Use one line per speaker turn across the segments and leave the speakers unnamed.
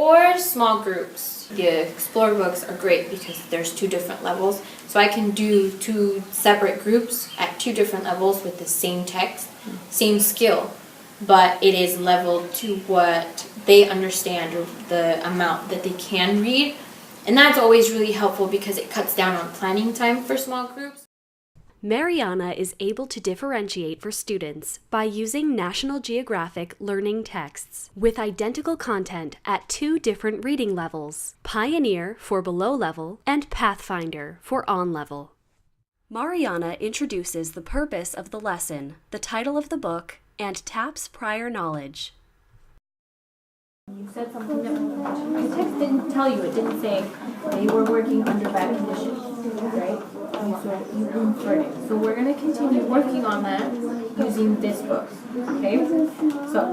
For small groups, the Explorer books are great because there's 2 different levels. So I can do 2 separate groups at 2 different levels with the same text, same skill, but it is leveled to what they understand or the amount that they can read. And that's always really helpful because it cuts down on planning time for small groups.
Mariana is able to differentiate for students by using National Geographic learning texts with identical content at 2 different reading levels, Pioneer for below level and Pathfinder for on level. Mariana introduces the purpose of the lesson, the title of the book, and taps prior knowledge.
You said something that the text didn't tell you. It didn't say they were working under bad conditions, right? So you inferred it. So we're going to continue working on that using this book, okay? So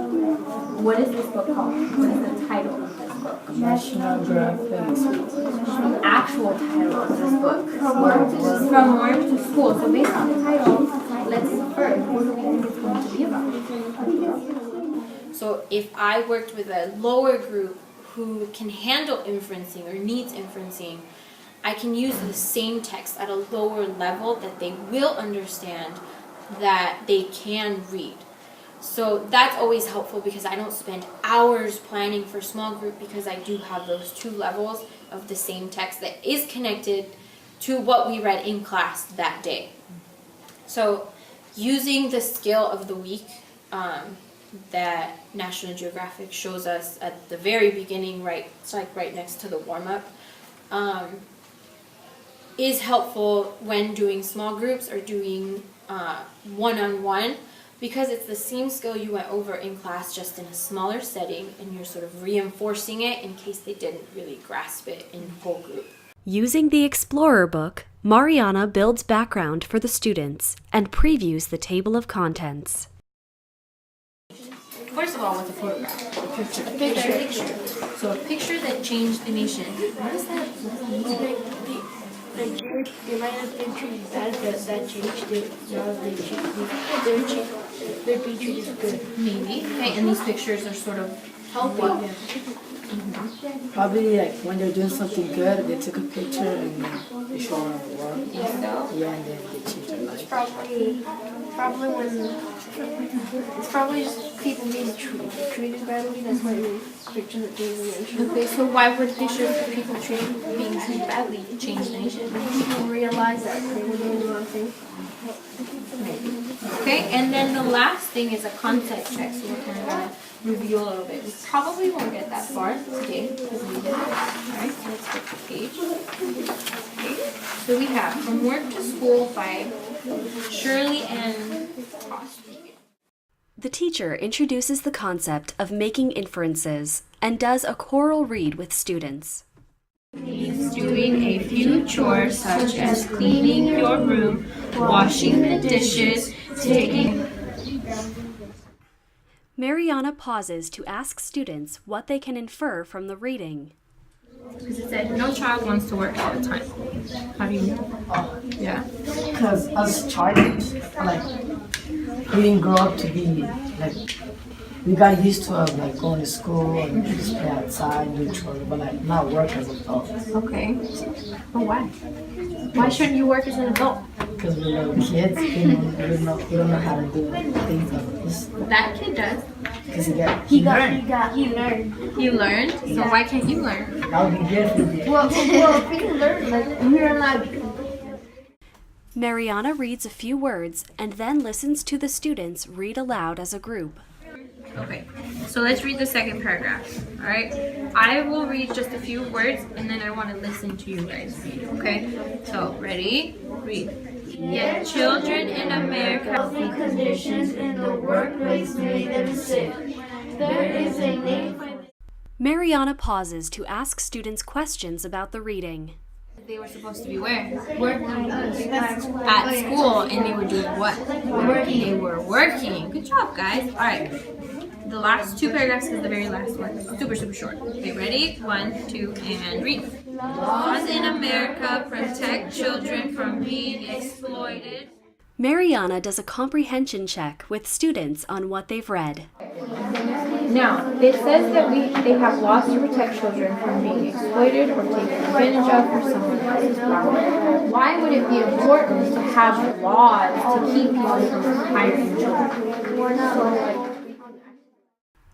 what is this book called? What is the title of this book?
National Geographic.
The actual title of this book. From work to school. So based on the title, let's infer what do we think it's going to be about. So if I worked with a lower group who can handle inferencing or needs inferencing, I can use the same text at a lower level that they will understand, that they can read. So that's always helpful because I don't spend hours planning for small group because I do have those 2 levels of the same text that is connected to what we read in class that day. So using the skill of the week, that National Geographic shows us at the very beginning, right? It's like right next to the warm-up, is helpful when doing small groups or doing one-on-one, because it's the same skill you went over in class, just in a smaller setting, and you're sort of reinforcing it in case they didn't really grasp it in whole group.
Using the Explorer book, Mariana builds background for the students and previews the table of contents.
First of all, what's a photograph? A picture. So a picture that changed the nation. What does that mean?
They might have been treated bad, but that changed it. Now they're being treated good.
Maybe. Okay, and these pictures are sort of helping.
Probably like when they're doing something good, they took a picture and they show it on the wall. Yeah, and then they change their life.
Probably when it's probably just people being treated badly. That's why the picture that gave the nation.
Okay, so why would pictures of people being treated badly change the nation?
People realize that they were doing the wrong thing.
Okay, and then the last thing is a concept check. So we're kind of going to review a little bit. We probably won't get that far today because we did it. Alright, so let's flip the page. Okay. So we have From Work to School by Shirley and Tosh.
The teacher introduces the concept of making inferences and does a choral read with students.
Means doing a few chores such as cleaning your room, washing the dishes, taking...
Mariana pauses to ask students what they can infer from the reading.
Because it said no child wants to work all the time. How do you know? Yeah.
Because as childs, like, we didn't grow up to be like, we got used to like going to school and just play outside, do chores, but like not work as adults.
Okay. But why? Why shouldn't you work as an adult?
Because we're little kids, we don't know how to do things like this.
That kid does.
Because he learned.
He learned. So why can't you learn?
That would be good if we did.
Well, if we can learn, like we're not.
Mariana reads a few words and then listens to the students read aloud as a group.
Okay, so let's read the second paragraph, all right? I will read just a few words, and then I want to listen to you guys read, okay? So, ready? Read. Yet children in America...
Healthy conditions in the workplace made them sick. There is a name for...
Mariana pauses to ask students questions about the reading.
They were supposed to be where? Working. At school, and they were doing what? Working. They were working. Good job, guys. All right. The last 2 paragraphs is the very last one. Super, super short. Okay, ready? 1, 2, and read. Laws in America protect children from being exploited.
Mariana does a comprehension check with students on what they've read.
Now, it says that they have laws to protect children from being exploited or taken advantage of for someone else's power. Why would it be important to have laws to keep people from hiring children?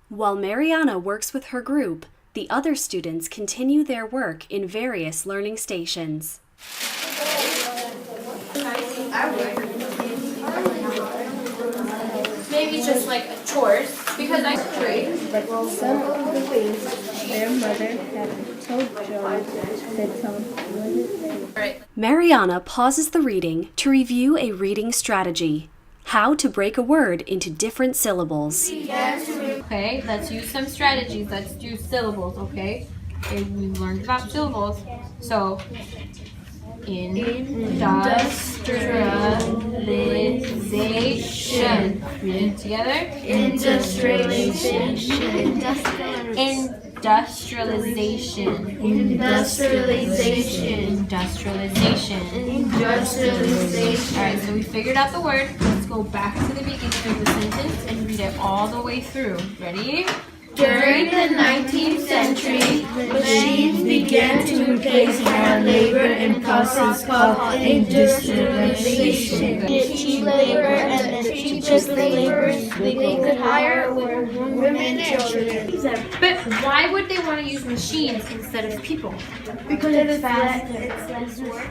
While Mariana works with her group, the other students continue their work in various learning stations.
Maybe just like chores, because I agree.
But some of the things their mother had told John said something.
Mariana pauses the reading to review a reading strategy: how to break a word into different syllables.
Okay, let's use some strategies. Let's do syllables, okay? Okay, we learned about syllables. So, industrialization. Read it together.
Industrialization.
Industrialization.
Industrialization.
Industrialization.
Industrialization.
Alright, so we figured out the word. Let's go back to the beginning of the sentence and read it all the way through. Ready?
During the 19th century, machines began to replace hand labor in process called industrialization. The cheap labor and the cheapest laborers they could hire were women and children.
But why would they want to use machines instead of people?
Because it's faster, it's less work.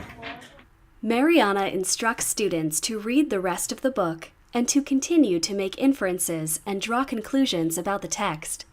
Mariana instructs students to read the rest of the book and to continue to make inferences and draw conclusions about the text.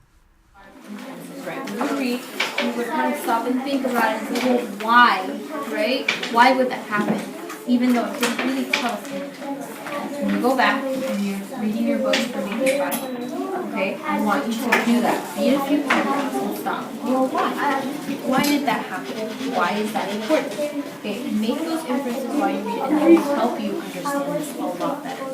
Right. When you read, you would kind of stop and think about it and say, well, why? Right? Why would that happen? Even though it didn't really tell us anything. When you go back and you're reading your book for maybe 5 minutes, okay? I want you to do that. Read a few paragraphs and stop. Well, why? Why did that happen? Why is that important? Okay, make those inferences while you read it, and that will help you understand this a lot better.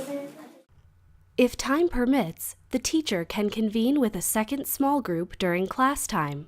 If time permits, the teacher can convene with a second small group during class time.